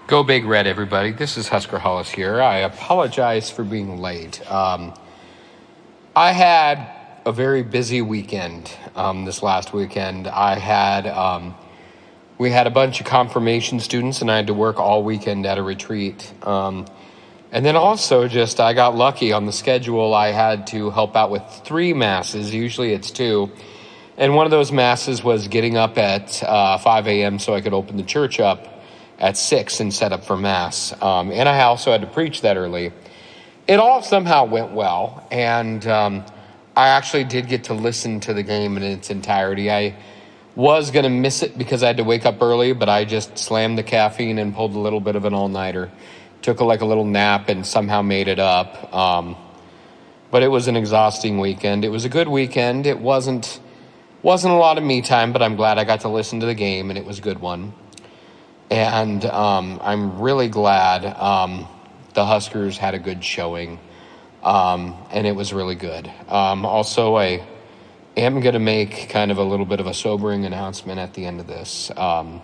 Go Big Red, everybody. This is Husker Hollis here. I apologize for being late. I had a very busy weekend this last weekend. We had a bunch of confirmation students, and I had to work all weekend at a retreat. And then also I got lucky on the schedule. I had to help out with 3 masses. Usually it's 2. And one of those masses was getting up at 5 a.m. so I could open the church up at 6 and set up for Mass. And I also had to preach that early. It all somehow went well, and I actually did get to listen to the game in its entirety. I was going to miss it because I had to wake up early, but I just slammed the caffeine and pulled a little bit of an all-nighter. Took a little nap and somehow made it up. But it was an exhausting weekend. It was a good weekend. It wasn't a lot of me time, but I'm glad I got to listen to the game, and it was a good one. And I'm really glad the Huskers had a good showing, and it was really good. Also, I am going to make kind of a little bit of a sobering announcement at the end of this. And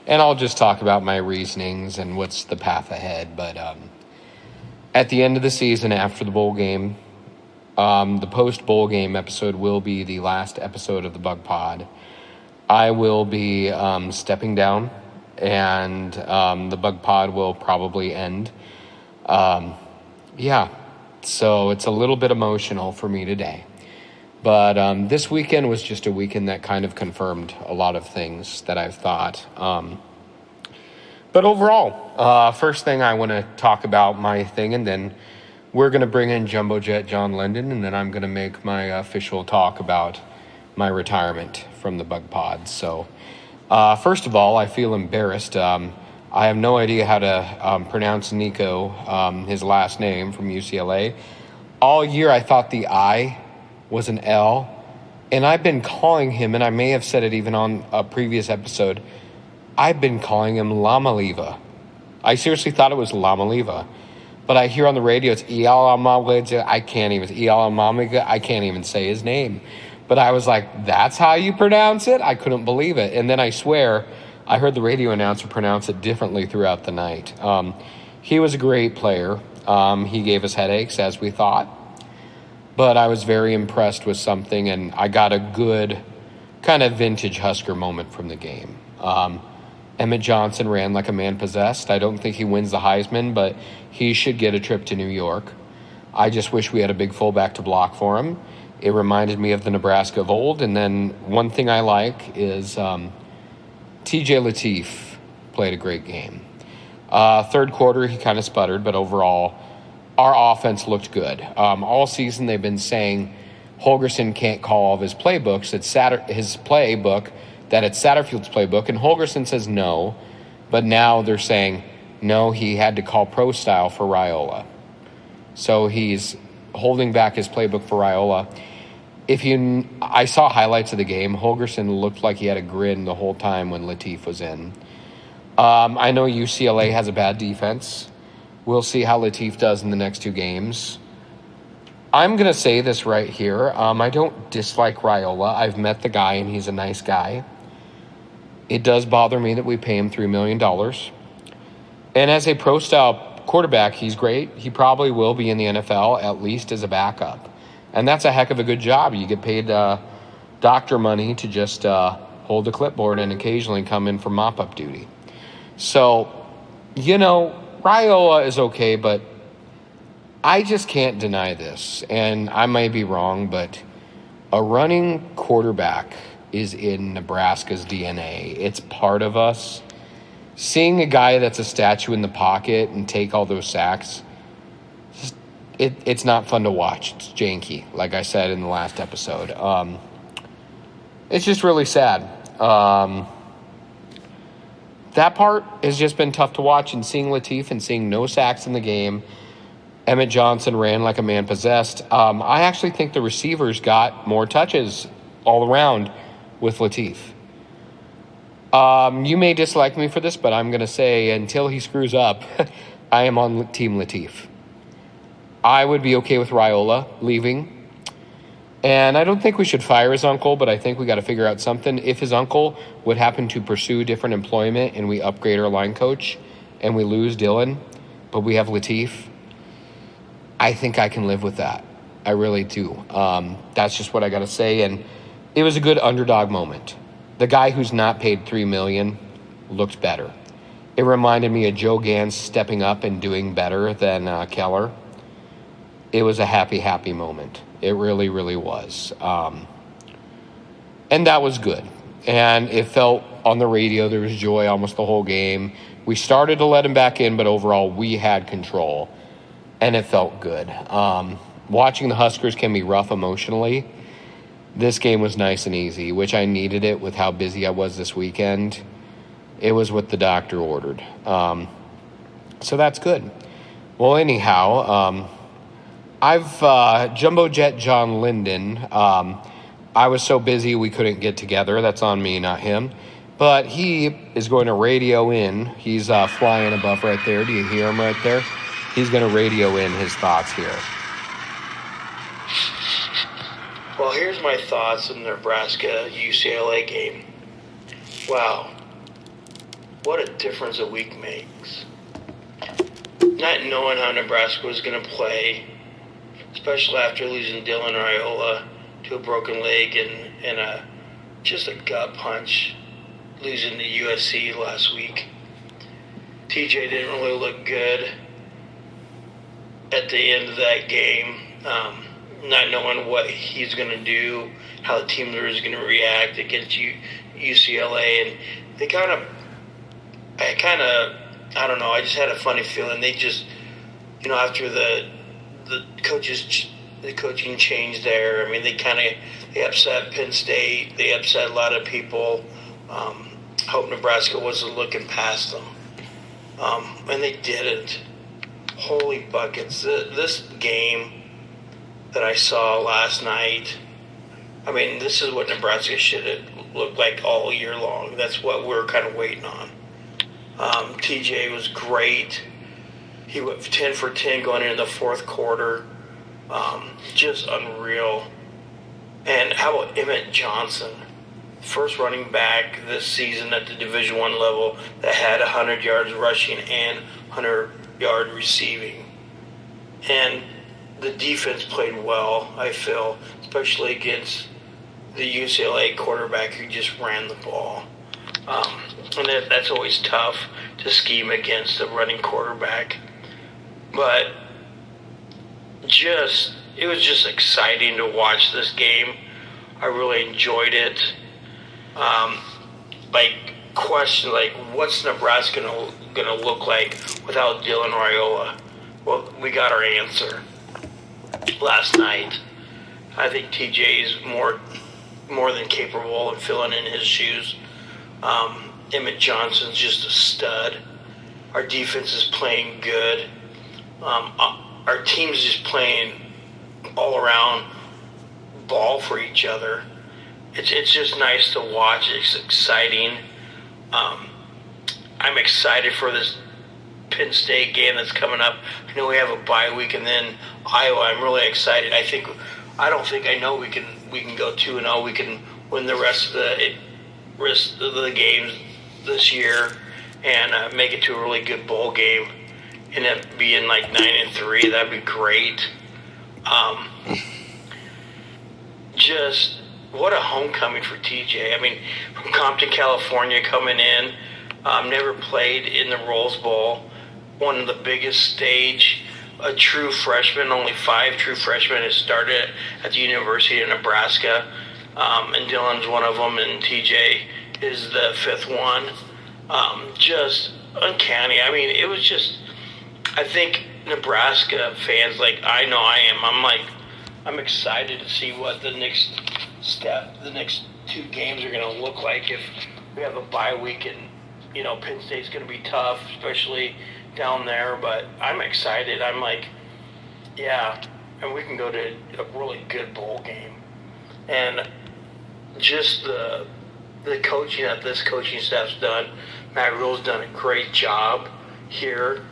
I'll just talk about my reasonings and what's the path ahead. But at the end of the season, after the bowl game, the post-bowl game episode will be the last episode of the Bug Pod. I will be stepping down, and the Bug Pod will probably end. So it's a little bit emotional for me today. But this weekend was just a weekend that kind of confirmed a lot of things that I've thought. But overall, first thing I want to talk about my thing, and then we're going to bring in Jumbo Jet John Linden, and then I'm going to make my official talk about my retirement from the Bug Pod. So first of all, I feel embarrassed. I have no idea how to pronounce Nico, his last name from UCLA. All year I thought the I was an L, and I've been calling him, and I may have said it even on a previous episode, I've been calling him Lamaliva. I seriously thought it was Lamaliva. But I hear on the radio it's I can't even say his name. But I was like, that's how you pronounce it? I couldn't believe it. And then I swear, I heard the radio announcer pronounce it differently throughout the night. He was a great player. He gave us headaches, as we thought. But I was very impressed with something, and I got a good kind of vintage Husker moment from the game. Emmett Johnson ran like a man possessed. I don't think he wins the Heisman, but he should get a trip to New York. I just wish we had a big fullback to block for him. It reminded me of the Nebraska of old. And then one thing I like is T.J. Lateef played a great game. Third quarter, he kind of sputtered, but overall, our offense looked good. All season, they've been saying Holgorsen can't call all of his playbooks. It's his playbook, that it's Satterfield's playbook, and Holgorsen says no. But now they're saying, no, he had to call pro style for Raiola. So he's holding back his playbook for Raiola. I saw highlights of the game. Holgorsen looked like he had a grin the whole time when Lateef was in. I know UCLA has a bad defense. We'll see how Lateef does in the next 2 games. I'm going to say this right here. I don't dislike Raiola. I've met the guy, and he's a nice guy. It does bother me that we pay him $3 million. And as a pro-style quarterback, he's great. He probably will be in the NFL, at least as a backup. And that's a heck of a good job. You get paid doctor money to just hold the clipboard and occasionally come in for mop-up duty. So, Raiola is okay, but I just can't deny this. And I may be wrong, but a running quarterback is in Nebraska's DNA. It's part of us. Seeing a guy that's a statue in the pocket and take all those sacks, it's not fun to watch. It's janky, like I said in the last episode. It's just really sad. That part has just been tough to watch, and seeing Lateef and seeing no sacks in the game. Emmett Johnson ran like a man possessed. I actually think the receivers got more touches all around with Lateef. You may dislike me for this, but I'm going to say until he screws up, I am on Team Lateef. I would be okay with Raiola leaving. And I don't think we should fire his uncle, but I think we got to figure out something. If his uncle would happen to pursue different employment and we upgrade our line coach and we lose Dylan, but we have Latif, I think I can live with that. I really do. That's just what I got to say. And it was a good underdog moment. The guy who's not paid $3 million looked better. It reminded me of Joe Gans stepping up and doing better than Keller. It was a happy moment. It really, really was. And that was good. And it felt on the radio, there was joy almost the whole game. We started to let him back in, but overall we had control. And it felt good. Watching the Huskers can be rough emotionally. This game was nice and easy, which I needed it with how busy I was this weekend. It was what the doctor ordered. So that's good. Well, anyhow, I've Jumbo Jet John Linden. I was so busy we couldn't get together. That's on me, not him. But he is going to radio in. He's flying above right there. Do you hear him right there? He's going to radio in his thoughts here. Well, here's my thoughts on the Nebraska-UCLA game. Wow. What a difference a week makes. Not knowing how Nebraska was going to play, especially after losing Dylan Raiola to a broken leg and just a gut punch losing to USC last week. TJ didn't really look good at the end of that game. Not knowing what he's going to do, how the team is going to react against UCLA. And they I don't know, I just had a funny feeling. They just, after the coaching change there, I mean, they upset Penn State. They upset a lot of people. Hope Nebraska wasn't looking past them. And they didn't. Holy buckets. This game that I saw last night, I mean, this is what Nebraska should have looked like all year long. That's what we're kind of waiting on. TJ was great. He went 10 for 10 going into the fourth quarter. Just unreal. And how about Emmett Johnson? First running back this season at the Division I level that had 100 yards rushing and 100-yard receiving. And the defense played well, I feel, especially against the UCLA quarterback who just ran the ball. And that's always tough to scheme against a running quarterback. But it was just exciting to watch this game. I really enjoyed it. What's Nebraska gonna look like without Dylan Raiola? Well, we got our answer last night. I think TJ is more than capable of filling in his shoes. Emmett Johnson's just a stud. Our defense is playing good. Our team's just playing all around ball for each other. It's just nice to watch. It's exciting. I'm excited for this Penn State game that's coming up. I know we have a bye week, and then Iowa. I'm really excited. I know we can go 2-0. We can win the rest of the games this year and make it to a really good bowl game. And it being like 9-3, that'd be great. Just what a homecoming for TJ. I mean, from Compton, California, coming in, never played in the Rose Bowl, one of the biggest stage. A true freshman, only 5 true freshmen have started at the University of Nebraska, and Dylan's one of them, and TJ is the 5th one. Just uncanny. I mean, it was just, I think Nebraska fans, I know I am, I'm excited to see what the next 2 games are going to look like if we have a bye week, and, Penn State's going to be tough, especially down there, but I'm excited. I'm and we can go to a really good bowl game. And just the coaching that this coaching staff's done, Matt Rule's done a great job here.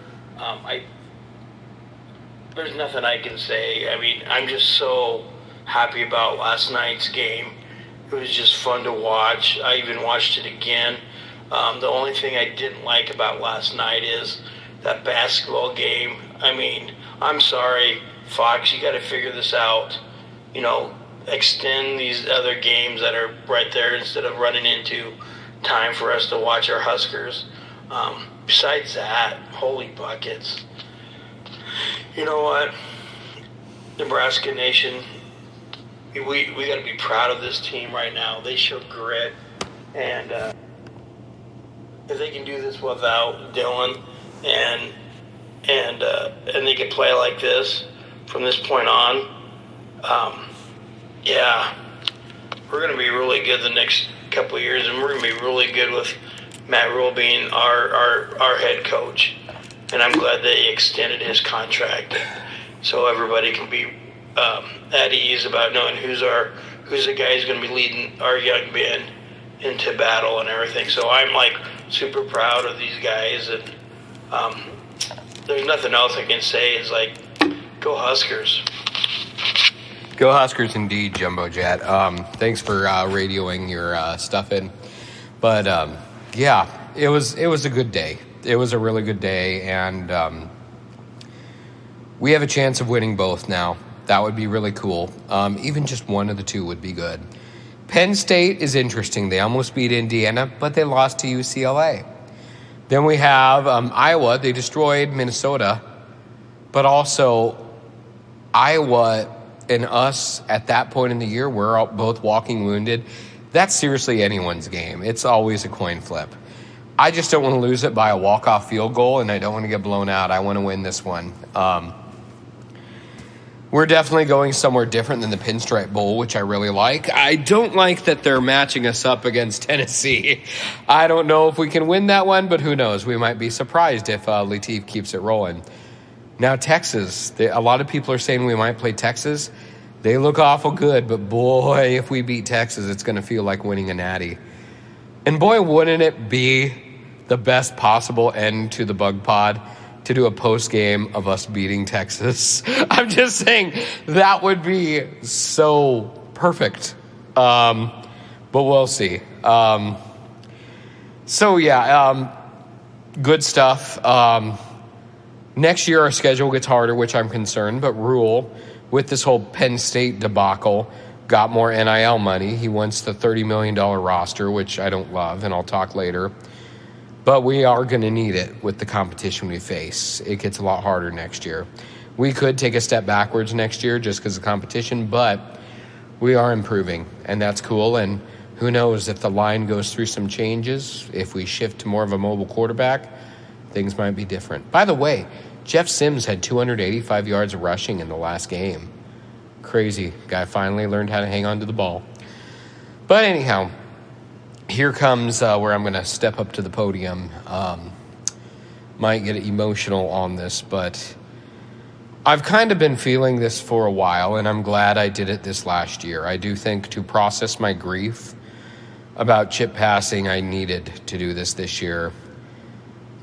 There's nothing I can say. I mean, I'm just so happy about last night's game. It was just fun to watch. I even watched it again. The only thing I didn't like about last night is that basketball game. I mean, I'm sorry, Fox, you got to figure this out. Extend these other games that are right there instead of running into time for us to watch our Huskers. Besides that, holy buckets. You know what? Nebraska Nation, we got to be proud of this team right now. They show grit, and if they can do this without Dylan, and they can play like this from this point on, yeah, we're going to be really good the next couple of years, and we're going to be really good with Matt Rule being our head coach. And I'm glad they extended his contract so everybody can be at ease about knowing who's the guy who's going to be leading our young men into battle and everything. So I'm super proud of these guys, and there's nothing else I can say. It's go Huskers. Go Huskers indeed, Jumbo Jet. Thanks for radioing your stuff in. But yeah, it was a good day. It was a really good day, and we have a chance of winning both now. That would be really cool. Even just one of the two would be good. Penn State is interesting. They almost beat Indiana, but they lost to UCLA. Then we have Iowa. They destroyed Minnesota, but also Iowa and us at that point in the year, we're both walking wounded. That's seriously anyone's game. It's always a coin flip. I just don't want to lose it by a walk-off field goal, and I don't want to get blown out. I want to win this one. We're definitely going somewhere different than the Pinstripe Bowl, which I really like. I don't like that they're matching us up against Tennessee. I don't know if we can win that one, but who knows? We might be surprised if Latif keeps it rolling. Now, Texas. A lot of people are saying we might play Texas. They look awful good, but boy, if we beat Texas, it's going to feel like winning a natty. And boy, wouldn't it be the best possible end to the Bug Pod to do a post-game of us beating Texas. I'm just saying that would be so perfect. But we'll see. Good stuff. Next year our schedule gets harder, which I'm concerned, but Rule, with this whole Penn State debacle, got more NIL money. He wants the $30 million roster, which I don't love, and I'll talk later. But we are going to need it with the competition we face. It gets a lot harder next year. We could take a step backwards next year just because of competition, but we are improving, and that's cool. And who knows, if the line goes through some changes, if we shift to more of a mobile quarterback, things might be different. By the way, Jeff Sims had 285 yards of rushing in the last game. Crazy. Guy finally learned how to hang on to the ball. But anyhow, here comes where I'm going to step up to the podium. Might get emotional on this, but I've kind of been feeling this for a while, and I'm glad I did it this last year. I do think to process my grief about chip passing, I needed to do this year.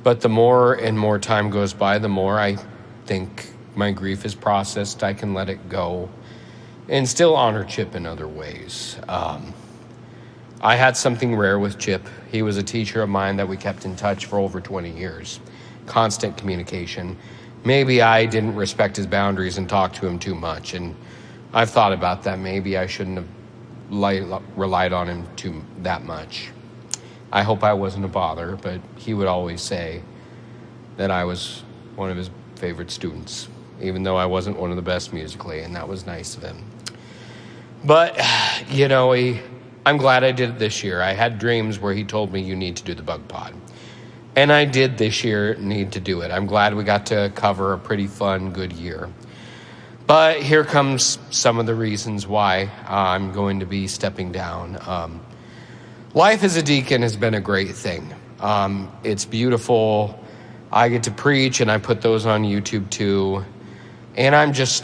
But the more and more time goes by, the more I think my grief is processed. I can let it go and still honor Chip in other ways. I had something rare with Chip. He was a teacher of mine that we kept in touch for over 20 years. Constant communication. Maybe I didn't respect his boundaries and talk to him too much. And I've thought about that. Maybe I shouldn't have relied on him that much. I hope I wasn't a bother, but he would always say that I was one of his favorite students, even though I wasn't one of the best musically, and that was nice of him. But, I'm glad I did it this year. I had dreams where he told me you need to do the Bug Pod. And I did this year need to do it. I'm glad we got to cover a pretty fun, good year. But here comes some of the reasons why I'm going to be stepping down. Life as a deacon has been a great thing. It's beautiful. I get to preach, and I put those on YouTube too. And I'm just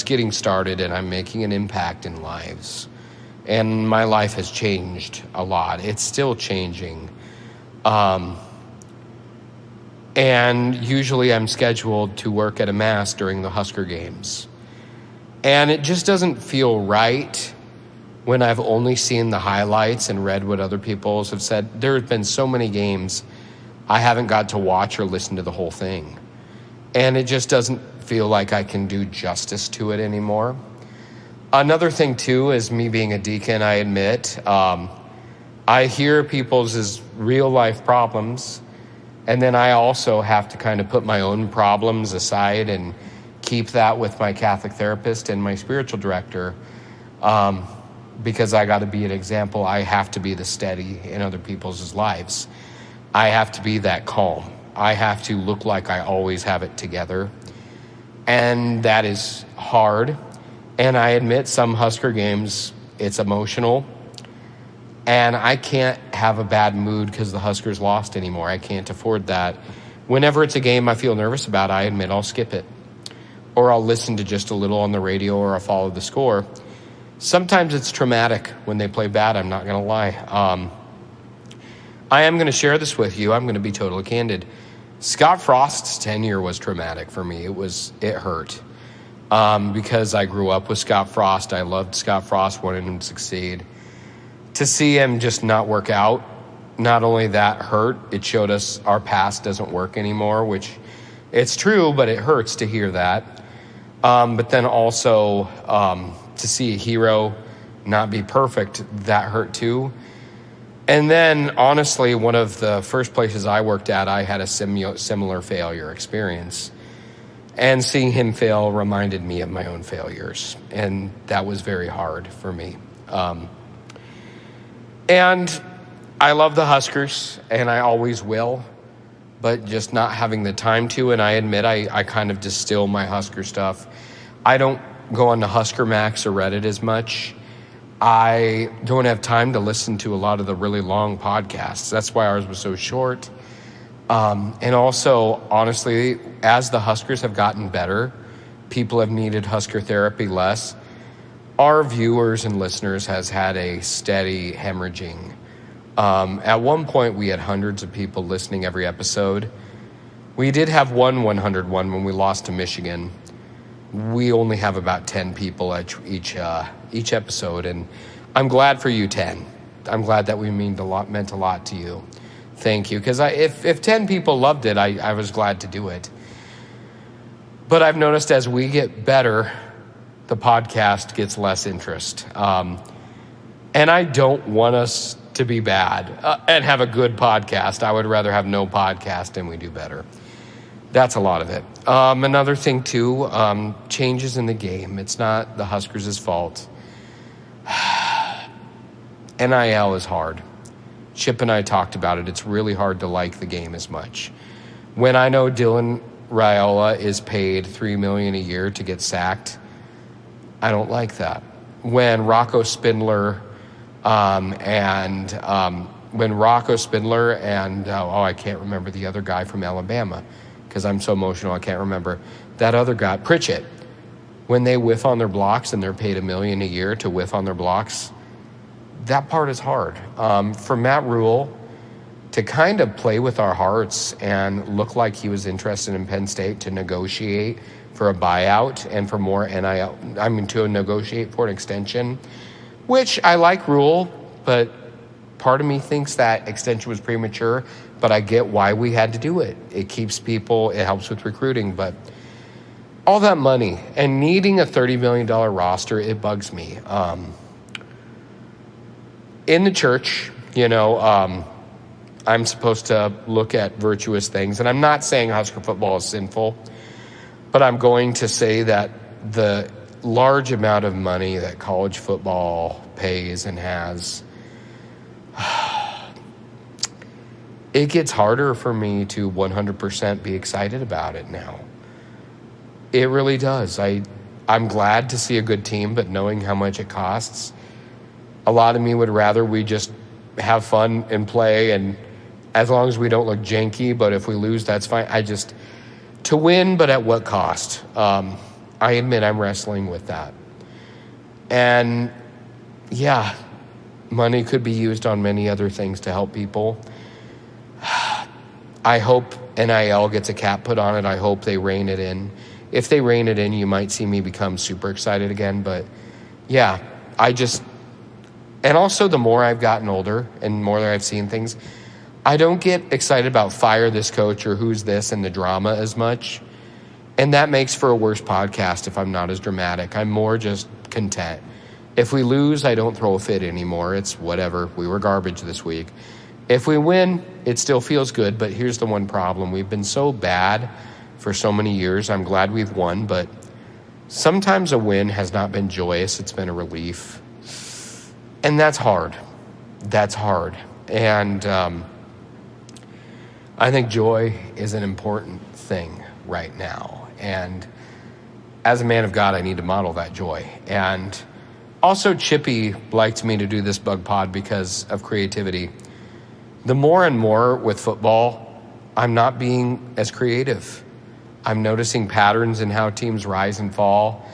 getting started, and I'm making an impact in lives. And my life has changed a lot. It's still changing. And usually I'm scheduled to work at a mass during the Husker games. And it just doesn't feel right when I've only seen the highlights and read what other people have said. There have been so many games I haven't got to watch or listen to the whole thing. And it just doesn't feel like I can do justice to it anymore. Another thing, too, is me being a deacon, I admit. I hear people's real-life problems, and then I also have to kind of put my own problems aside and keep that with my Catholic therapist and my spiritual director, because I got to be an example. I have to be the steady in other people's lives. I have to be that calm. I have to look like I always have it together. And that is hard. And I admit some Husker games, it's emotional. And I can't have a bad mood because the Huskers lost anymore. I can't afford that. Whenever it's a game I feel nervous about, I admit I'll skip it. Or I'll listen to just a little on the radio, or I'll follow the score. Sometimes it's traumatic when they play bad, I'm not going to lie. I am going to share this with you. I'm going to be totally candid. Scott Frost's tenure was traumatic for me. It hurt. Because I grew up with Scott Frost. I loved Scott Frost, wanted him to succeed. To see him just not work out, not only that hurt, it showed us our past doesn't work anymore, which it's true, but it hurts to hear that. But then also to see a hero not be perfect, that hurt too. And then, honestly, one of the first places I worked at, I had a similar failure experience. And seeing him fail reminded me of my own failures. And that was very hard for me. And I love the Huskers, and I always will. But just not having the time to, and I admit I kind of distill my Husker stuff. I don't go on to Husker Max or Reddit as much. I don't have time to listen to a lot of the really long podcasts. That's why ours was so short. And also, honestly, as the Huskers have gotten better, people have needed Husker therapy less. Our viewers and listeners has had a steady hemorrhaging. At one point, we had hundreds of people listening every episode. We did have one 101 when we lost to Michigan. We only have about 10 people each episode, and I'm glad for you 10. I'm glad that we meant a lot to you. Thank you, because if 10 people loved it, I was glad to do it. But I've noticed as we get better, the podcast gets less interest. And I don't want us to be bad and have a good podcast. I would rather have no podcast and we do better. That's a lot of it. Another thing, too, changes in the game. It's not the Huskers' fault. NIL is hard. Chip and I talked about it. It's really hard to like the game as much. When I know Dylan Raiola is paid $3 million a year to get sacked, I don't like that. When Rocco Spindler and I can't remember the other guy from Alabama because I'm so emotional I can't remember that other guy, Pritchett. When they whiff on their blocks and they're paid $1 million a year to whiff on their blocks, that part is hard. For Matt Rule to kind of play with our hearts and look like he was interested in Penn State to negotiate for a buyout and for more NIL, to negotiate for an extension, which I like Rule, but part of me thinks that extension was premature, but I get why we had to do it. It keeps people, it helps with recruiting, but all that money and needing a $30 million roster, it bugs me. In the church, I'm supposed to look at virtuous things, and I'm not saying Husker football is sinful, but I'm going to say that the large amount of money that college football pays and has, it gets harder for me to 100% be excited about it now. It really does. I'm glad to see a good team, but knowing how much it costs, a lot of me would rather we just have fun and play, and as long as we don't look janky, but if we lose, that's fine. To win, but at what cost? I admit I'm wrestling with that. And yeah, money could be used on many other things to help people. I hope NIL gets a cap put on it. I hope they rein it in. If they rein it in, you might see me become super excited again. But yeah, And also, the more I've gotten older and more that I've seen things, I don't get excited about fire this coach or who's this and the drama as much. And that makes for a worse podcast if I'm not as dramatic. I'm more just content. If we lose, I don't throw a fit anymore. It's whatever. We were garbage this week. If we win, it still feels good. But here's the one problem. We've been so bad for so many years. I'm glad we've won, but sometimes a win has not been joyous. It's been a relief. And that's hard. That's hard. And I think joy is an important thing right now. And as a man of God, I need to model that joy. And also, Chippy liked me to do this bug pod because of creativity. The more and more with football, I'm not being as creative. I'm noticing patterns in how teams rise and fall.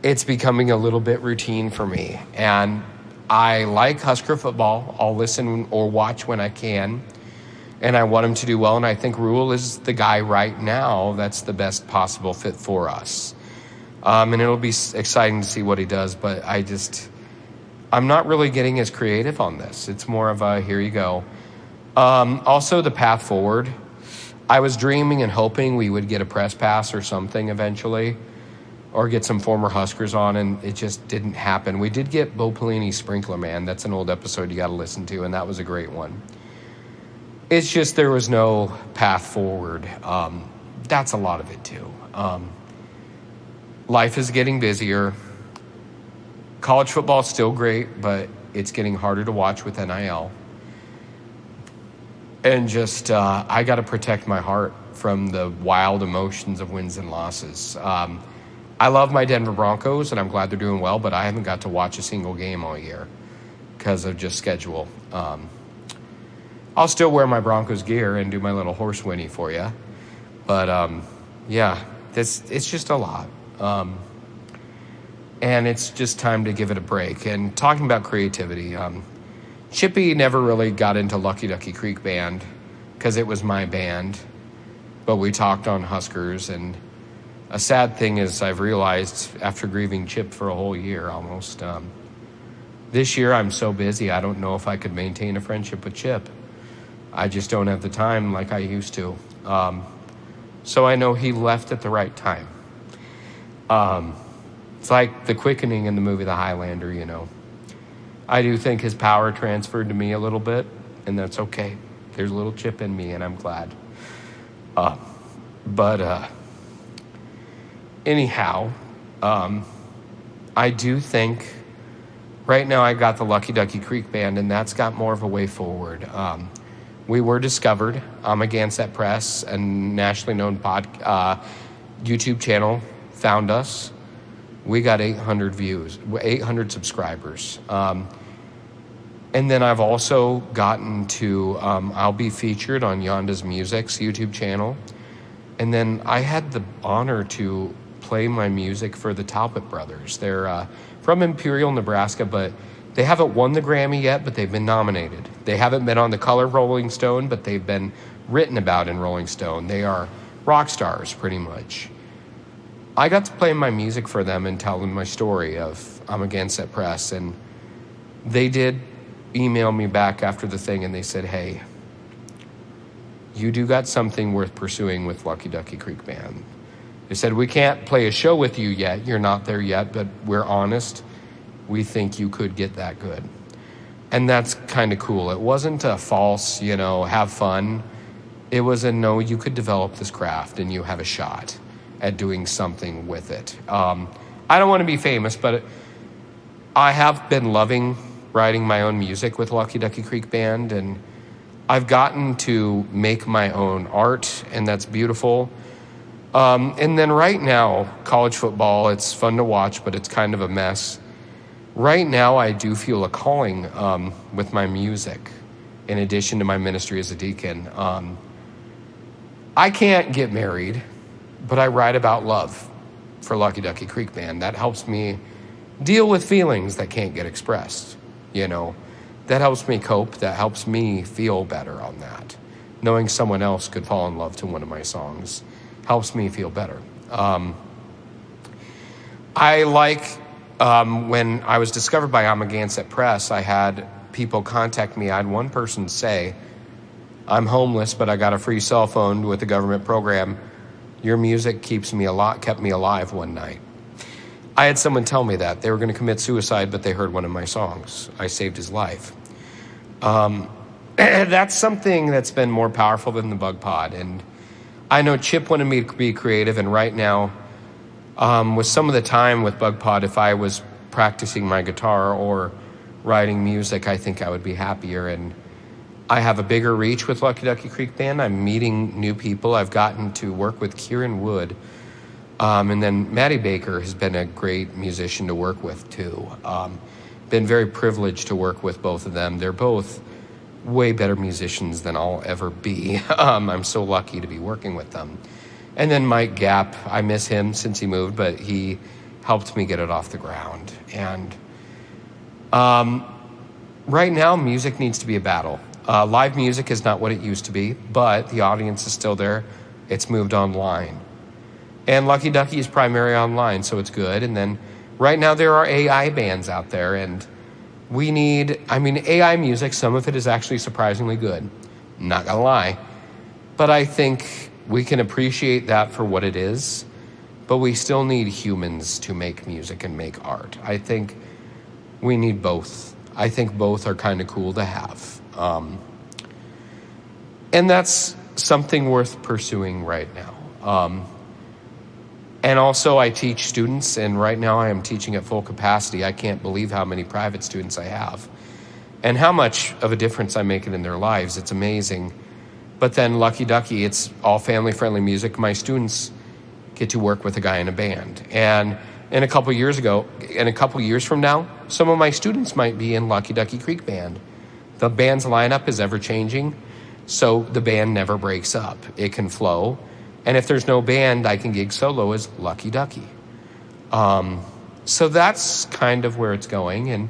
It's becoming a little bit routine for me. And I like Husker football. I'll listen or watch when I can. And I want him to do well. And I think Rule is the guy right now that's the best possible fit for us. And it'll be exciting to see what he does. But I'm not really getting as creative on this. It's more of a, here you go. Also, the path forward. I was dreaming and hoping we would get a press pass or something eventually, or get some former Huskers on, and it just didn't happen. We did get Bo Pelini's Sprinkler Man. That's an old episode you got to listen to, and that was a great one. It's just there was no path forward. That's a lot of it, too. Life is getting busier. College football is still great, but it's getting harder to watch with NIL. And just, I got to protect my heart from the wild emotions of wins and losses. I love my Denver Broncos, and I'm glad they're doing well, but I haven't got to watch a single game all year because of just schedule. I'll still wear my Broncos gear and do my little horse whinny for you. But, yeah, it's just a lot. And it's just time to give it a break. And talking about creativity, Chippy never really got into Lucky Ducky Creek Band because it was my band. But we talked on Huskers, and a sad thing is I've realized after grieving Chip for a whole year almost, this year I'm so busy I don't know if I could maintain a friendship with Chip. I just don't have the time like I used to. So I know he left at the right time. It's like the quickening in the movie The Highlander, you know. I do think his power transferred to me a little bit, and that's okay. There's a little chip in me, and I'm glad. Anyhow, I do think right now I got the Lucky Ducky Creek Band, and that's got more of a way forward. We were discovered. Against Press, a nationally known YouTube channel, found us. We got 800 views, 800 subscribers. And then I've also gotten to, I'll be featured on Yonda's Music's YouTube channel. And then I had the honor to play my music for the Talbot Brothers. They're from Imperial, Nebraska, but they haven't won the Grammy yet, but they've been nominated. They haven't been on the cover of Rolling Stone, but they've been written about in Rolling Stone. They are rock stars, pretty much. I got to play my music for them and tell them my story of Against Press, and they did email me back after the thing, and they said, hey, you do got something worth pursuing with Lucky Ducky Creek Band. They said, we can't play a show with you yet. You're not there yet, but we're honest. We think you could get that good. And that's kind of cool. It wasn't a false, have fun. It was a no, you could develop this craft and you have a shot at doing something with it. I don't want to be famous, but I have been loving writing my own music with Lucky Ducky Creek Band, and I've gotten to make my own art, and that's beautiful. And then right now, college football, it's fun to watch, but it's kind of a mess. Right now, I do feel a calling with my music, in addition to my ministry as a deacon. I can't get married, but I write about love for Lucky Ducky Creek Band. That helps me deal with feelings that can't get expressed, That helps me cope. That helps me feel better on that. Knowing someone else could fall in love to one of my songs helps me feel better. I like when I was discovered by Amagansett Press, I had people contact me. I had one person say, I'm homeless, but I got a free cell phone with a government program. Your music kept me alive one night. I had someone tell me that. They were going to commit suicide, but they heard one of my songs. I saved his life. That's something that's been more powerful than the Bug Pod. And I know Chip wanted me to be creative, and right now, with some of the time with Bug Pod, if I was practicing my guitar or writing music, I think I would be happier. And I have a bigger reach with Lucky Ducky Creek Band. I'm meeting new people. I've gotten to work with Kieran Wood. And then Maddie Baker has been a great musician to work with, too. Been very privileged to work with both of them. They're both way better musicians than I'll ever be. I'm so lucky to be working with them. And then Mike Gapp, I miss him since he moved, but he helped me get it off the ground. And right now, music needs to be a battle. Live music is not what it used to be, but the audience is still there. It's moved online. And Lucky Ducky is primarily online, so it's good. And then right now there are AI bands out there, and AI music, some of it is actually surprisingly good. Not gonna lie. But I think we can appreciate that for what it is, but we still need humans to make music and make art. I think we need both. I think both are kind of cool to have. And that's something worth pursuing right now. And also I teach students, and right now I am teaching at full capacity. I can't believe how many private students I have and how much of a difference I'm making in their lives. It's amazing. But then Lucky Ducky, it's all family-friendly music. My students get to work with a guy in a band. And a couple years from now, some of my students might be in Lucky Ducky Creek Band. The band's lineup is ever-changing, so the band never breaks up. It can flow. And if there's no band, I can gig solo as Lucky Ducky. So that's kind of where it's going. And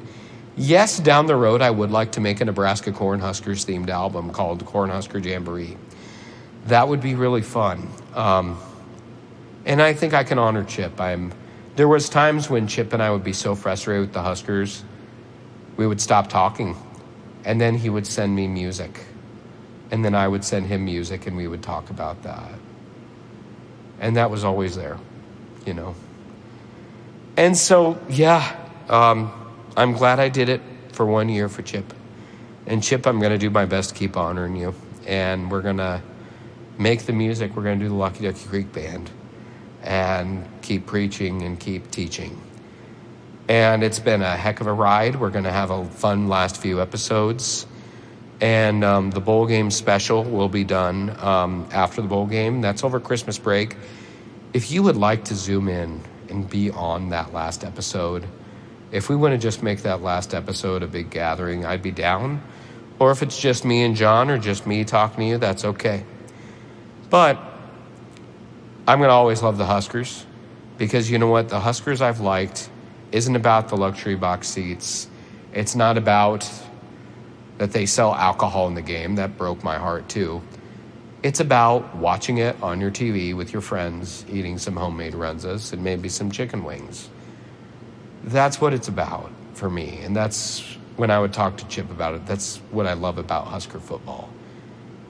yes, down the road, I would like to make a Nebraska Cornhuskers themed album called Cornhusker Jamboree. That would be really fun. And I think I can honor Chip. There was times when Chip and I would be so frustrated with the Huskers, we would stop talking. And then he would send me music. And then I would send him music, and we would talk about that. And that was always there, you know. And so, yeah, I'm glad I did it for 1 year for Chip. And Chip, I'm going to do my best to keep honoring you. And we're going to make the music. We're going to do the Lucky Ducky Creek Band and keep preaching and keep teaching. And it's been a heck of a ride. We're going to have a fun last few episodes. And the bowl game special will be done after the bowl game. That's over Christmas break. If you would like to zoom in and be on that last episode, if we want to just make that last episode a big gathering, I'd be down. Or if it's just me and John or just me talking to you, that's okay. But I'm going to always love the Huskers, because you know what? The Huskers I've liked isn't about the luxury box seats. It's not about that they sell alcohol in the game. That broke my heart too. It's about watching it on your TV with your friends, eating some homemade runzas and maybe some chicken wings. That's what it's about for me. And that's when I would talk to Chip about it. That's what I love about Husker football.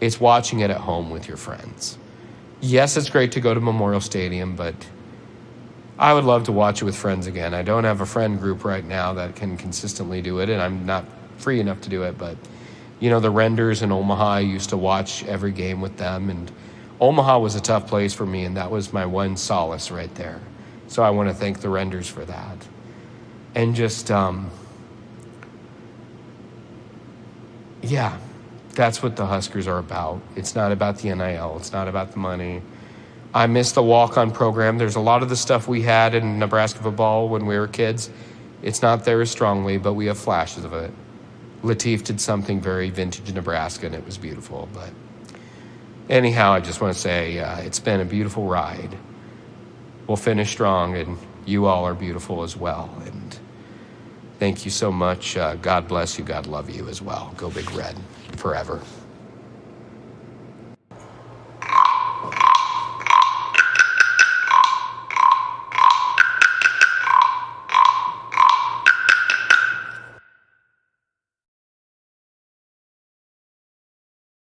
It's watching it at home with your friends. Yes, it's great to go to Memorial Stadium, but I would love to watch it with friends again. I don't have a friend group right now that can consistently do it, and I'm not free enough to do it, but you know, the Renders in Omaha, I used to watch every game with them, and Omaha was a tough place for me, and that was my one solace right there. So I want to thank the Renders for that. And just yeah, that's what the Huskers are about. It's not about the NIL. It's not about the money. I miss the walk-on program. There's a lot of the stuff we had in Nebraska football when we were kids. It's not there as strongly, but we have flashes of it. Latif did something very vintage Nebraska, and it was beautiful. But anyhow, I just want to say it's been a beautiful ride. We'll finish strong, and you all are beautiful as well. And thank you so much. God bless you. God love you as well. Go Big Red forever.